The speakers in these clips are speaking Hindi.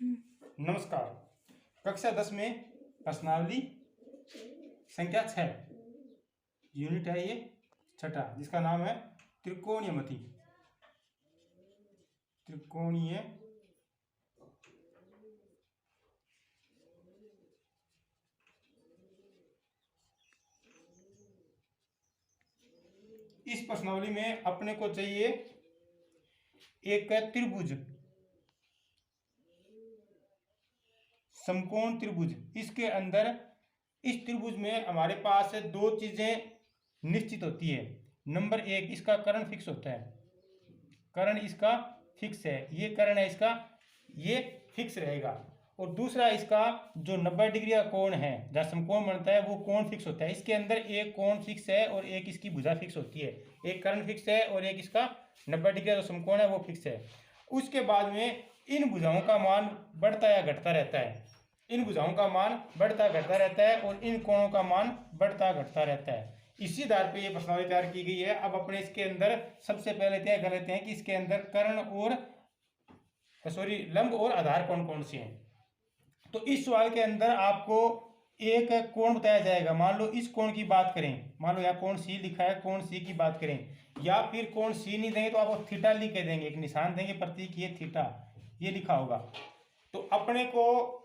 नमस्कार। कक्षा 10 में प्रश्नावली संख्या 6 यूनिट है ये छठा, जिसका नाम है त्रिकोणीयमति। त्रिकोणीय इस प्रश्नावली में अपने को चाहिए एक त्रिभुज, समकोण त्रिभुज। इसके अंदर इस त्रिभुज में हमारे पास दो चीजें निश्चित होती है। नंबर एक, इसका कर्ण फिक्स होता है, कर्ण इसका फिक्स है, ये कर्ण है इसका, ये फिक्स रहेगा। और दूसरा, इसका जो 90 डिग्री का कोण है, जहाँ समकोण बनता है, वो कोण फिक्स होता है। इसके अंदर एक कोण फिक्स है और एक इसकी भुजा फिक्स होती है। एक कर्ण फिक्स है और एक इसका 90 डिग्री का जो समकोण है वो फिक्स है। उसके बाद में इन भुजाओं का मान बढ़ता या घटता रहता है। इन भुजाओं का मान बढ़ता घटता रहता है और इन कोणों का मान बढ़ता घटता रहता है। इसी आधार पे ये प्रश्नावली तैयार की गई है। अब अपने इसके अंदर सबसे पहले तय कर लेते हैं कि इसके अंदर कर्ण और लंब और आधार कौन कौन से हैं। तो इस सवाल के अंदर आपको एक कोण बताया जाएगा। मान लो इस कोण की बात करें, मान लो यहाँ कोण सी लिखा है, कोण सी की बात करें, या फिर कोण सी नहीं देंगे तो आपको थीटा लिख के देंगे, एक निशान देंगे प्रतीक, ये थीटा, ये लिखा होगा। तो अपने को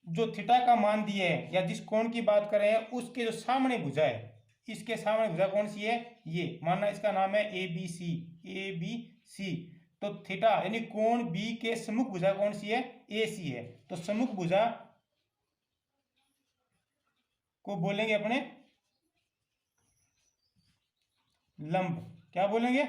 जो थीटा का मान दिया है या जिस कोण की बात कर रहे हैं उसके जो सामने भुजा है, इसके सामने भुजा कौन सी है, ये मानना इसका नाम है A B C, A B C. तो थीटा यानी कोण बी के सम्मुख भुजा कौन सी है, ए सी है। तो सम्मुख भुजा को बोलेंगे अपने लंब। क्या बोलेंगे,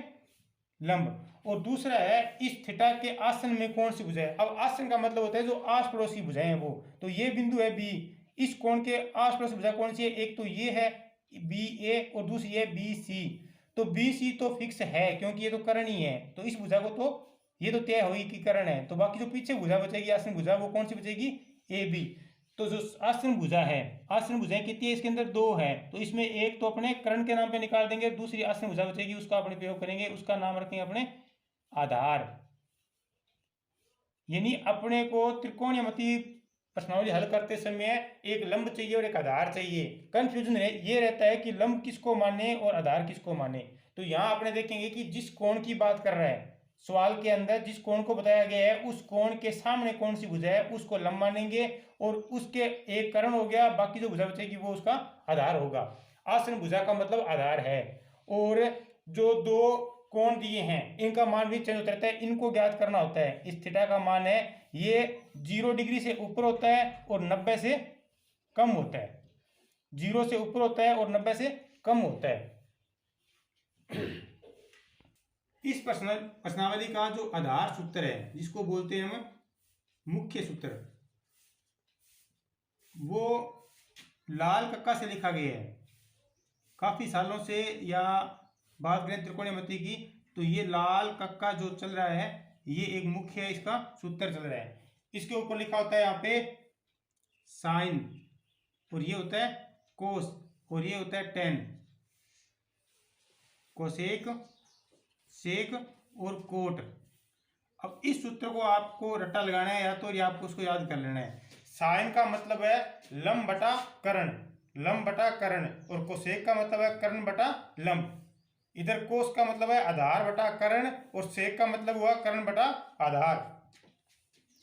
लंब। और दूसरा है इस थीटा के आसन में कौन सी भुजा है। अब आसन का मतलब होता है जो आस पड़ोसी भुजाएं हैं वो। तो ये बिंदु है बी, इस कोण के आस पड़ोसी भुजा कौन सी है, एक तो ये है बी ए और दूसरी है बी सी। तो बी सी तो फिक्स है क्योंकि ये तो कर्ण ही है, तो इस भुजा को तो ये तो तय हुई कि कर्ण है। तो बाकी जो पीछे भुजा बचेगी आसन भुजा, वो कौन सी बचेगी, ए बी। तो जो आसन भुजा है, आसन भुजाएं कितनी है, इसके अंदर दो है, तो इसमें एक तो अपने कर्ण के नाम पे निकाल देंगे, दूसरी आसन भुजा बचेगी उसका अपने प्रयोग करेंगे, उसका नाम रखेंगे अपने आधार। यानी अपने को त्रिकोणीयमति प्रश्नावली हल करते समय एक लंब चाहिए और एक आधार चाहिए। कंफ्यूजन ये रहता है कि लंब किसको माने और आधार किसको माने। तो यहाँ आपने देखेंगे कि जिस कोण की बात कर रहा है सवाल के अंदर, जिस कोण को बताया गया है उस कोण के सामने कौन सी भुजा है उसको लंब मानेंगे और उसके एक कर्ण हो गया, बाकी जो भुजा बचेगी वो उसका आधार होगा। आसन भुजा का मतलब आधार है। और जो दो कोण दिए हैं इनका मान भी चेंज होता रहता है, इनको ज्ञात करना होता है। इस थीटा का मान है ये 0 डिग्री से ऊपर होता है और 90 से कम होता है, 0 से ऊपर होता है और 90 से कम होता है। इस प्रश्नावली का जो आधार सूत्र है जिसको बोलते हैं हम मुख्य सूत्र, वो लाल कक्का से लिखा गया है। काफी सालों से या बात करें त्रिकोणीयमति की तो ये लाल कक्का जो चल रहा है ये एक मुख्य है, इसका सूत्र चल रहा है। इसके ऊपर लिखा होता है यहाँ पे साइन, और ये होता है कोस, और ये होता है टेन, कोसेक, सेक और कोट। अब इस सूत्र को आपको रट्टा लगाना है या तो ये आपको उसको याद कर लेना है। साइन का मतलब है लंब बटा कर्ण, लंब बटा कर्ण, और कोसेक का मतलब है कर्ण बटा लंब। इधर कोस का मतलब है आधार बटा कर्ण, और सेक का मतलब हुआ कर्ण बटा आधार,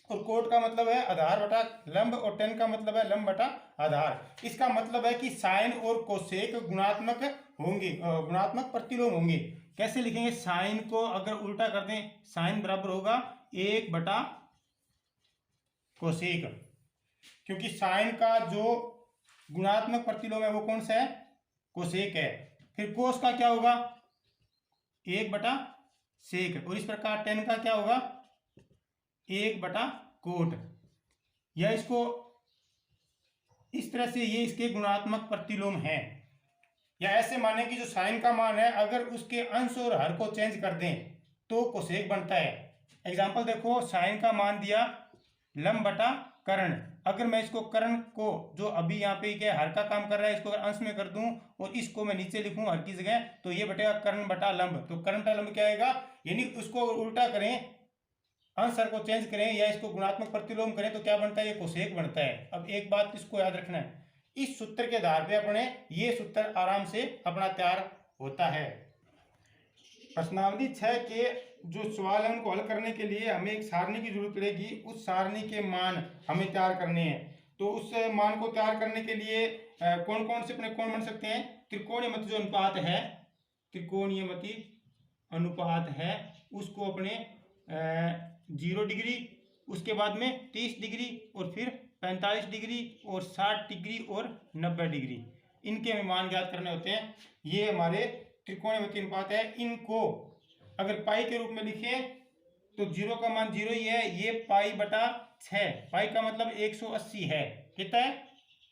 और कोट का मतलब है आधार बटा लंब, और टेन का मतलब है लंब बटा आधार। इसका मतलब है कि साइन और कोसेक गुणात्मक होंगे, गुणात्मक प्रतिलोम होंगे। कैसे लिखेंगे, साइन को अगर उल्टा कर दें, साइन बराबर होगा 1 बटा कोसेक, क्योंकि साइन का जो गुणात्मक प्रतिलोम है वो कौन सा है, कोसेक है। फिर कोस का क्या होगा, 1 बटा सेक, और इस प्रकार टेन का क्या होगा, 1 बटा कोट। या इसको इस तरह से ये इसके गुणात्मक प्रतिलोम है। या ऐसे माने कि जो साइन का मान है अगर उसके अंश और हर को चेंज कर दें तो कोसेक बनता है। एग्जांपल देखो, साइन का मान दिया लंब बटा कर्ण, अगर मैं इसको कर्ण को जो अभी यहाँ पे क्या हर का काम कर रहा है इसको अगर अंश में कर दूं और इसको मैं नीचे लिखूं हर की जगह, तो ये बटेगा कर्ण बटा लंब। तो कर्ण बटा लंब क्या आएगा, यानी उसको उल्टा करें आंसर को चेंज करें या इसको गुणात्मक प्रतिलोम करें तो क्या बनता है, ये कोसेक बनता है। अब एक बात इसको याद रखना है, इस सूत्र के आधार पे अपने ये सूत्र आराम से अपना तैयार होता है। प्रश्नावली 6 के जो सवाल है उनको हल करने के लिए हमें एक सारणी की जरूरत पड़ेगी। उस सारणी के मान हमें तैयार करने हैं। तो उस मान को तैयार करने के लिए कौन कौन से अपने कौन बन सकते हैं, त्रिकोणीयमति जो अनुपात है, त्रिकोणीयमति अनुपात है उसको अपने 0 डिग्री, उसके बाद में 30 डिग्री और फिर 45 डिग्री और 60 डिग्री और 90 डिग्री, इनके हमें मान ज्ञात करने होते हैं। ये हमारे त्रिकोणमिति अनुपात है। इनको अगर पाई के रूप में लिखें तो 0 का मान 0 ही है। ये पाई बटा 6, पाई का मतलब 180 है। कितना है,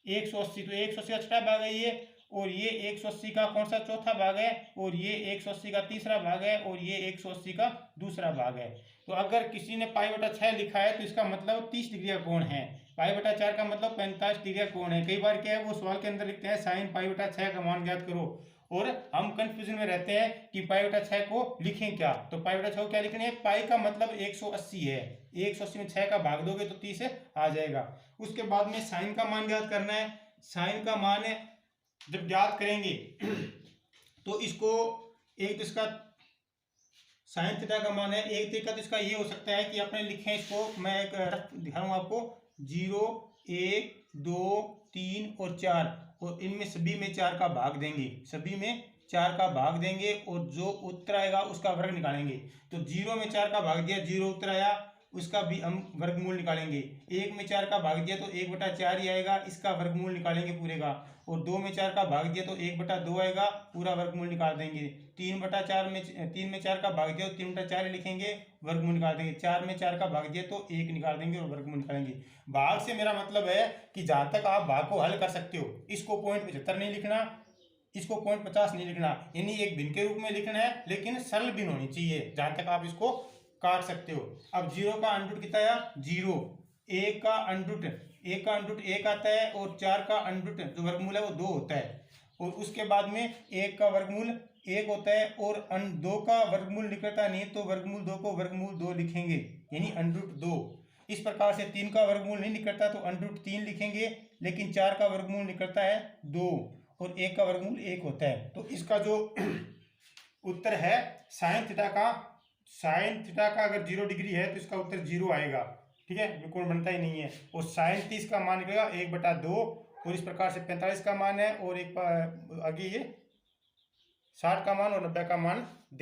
180। तो 180 का छठा भाग है ये, और ये 180 का कौन सा चौथा भाग है, और ये 180 का तीसरा भाग है, और ये 180 का दूसरा भाग है। तो अगर किसी ने पाई बटा 6 लिखा है तो इसका मतलब 30 डिग्री का कोण है। पाई बटा 4 का मतलब 45 डिग्री का कोण है। कई बार क्या है, वो सवाल के अंदर लिखते हैं साइन पाई बटा 6 का मान ज्ञात करो, और हम कंफ्यूजन में रहते हैं कि पाई बटा 6 को लिखें क्या। तो पाई बटा 6 को क्या लिखने है, पाई का मतलब 180 है, 180 में 6 का भाग दोगे तो 30 आ जाएगा। उसके बाद में साइन का मान ज्ञात करना है। साइन का मान जब ज्ञात करेंगे तो इसको एक तो इसका साइन थीटा का मान है, एक तरीका तो इसका ये हो सकता है कि अपने लिखें इसको, मैं एक दिखाऊँ आपको, 0 1 2 3 और 4, और इनमें सभी में 4 का भाग देंगे, सभी में 4 का भाग देंगे, और जो उत्तर आएगा उसका वर्ग निकालेंगे। तो 0 में 4 का भाग दिया, 0 उत्तर आया, उसका भी हम वर्गमूल निकालेंगे। 1 में 4 का भाग दिया तो 1 बटा 4 ही आएगा, इसका वर्गमूल निकालेंगे पूरे का। और 2 में 4 का भाग दिया तो 1 बटा 2 आएगा, पूरा वर्गमूल निकाल देंगे। 3 बटा 4 में 3 में 4 का भाग दिया तो 3 बटा 4 लिखेंगे, वर्गमूल निकाल देंगे। 4 में 4 का भाग दिया तो 1 निकाल देंगे और वर्गमूल निकालेंगे। भाग से मेरा मतलब है कि जहां तक आप भाग को हल कर सकते हो, इसको 0.75 नहीं लिखना, इसको 0.50 नहीं लिखना, यानी एक भिन्न के रूप में लिखना है, लेकिन सरल भिन्न होनी चाहिए जहां तक आप इसको काट सकते हो। अब 0 का अंडरूट कितना आया, 0। 1 का अंडरूट 1 आता है, और 4 का अंडरूट जो वर्गमूल है वो 2 होता है, और उसके बाद में 1 का वर्गमूल 1 होता है, और 2 का वर्गमूल निकलता नहीं तो वर्गमूल 2 को वर्गमूल 2 लिखेंगे, यानी अंडरूट 2। इस प्रकार से 3 का वर्गमूल नहीं निकलता तो अंडरूट 3 लिखेंगे, लेकिन 4 का वर्गमूल निकलता है 2, और 1 का वर्गमूल 1 होता है। तो इसका जो उत्तर है साइन थीटा का अगर 0 डिग्री है तो इसका उत्तर 0 आएगा। ठीक है, बिल्कुल बनता ही नहीं है। और साइन 30 का मान निकलेगा 1 बटा 2, और इस प्रकार से 45 का मान है, और एक आगे ये 60 का मान और 90 का मान दे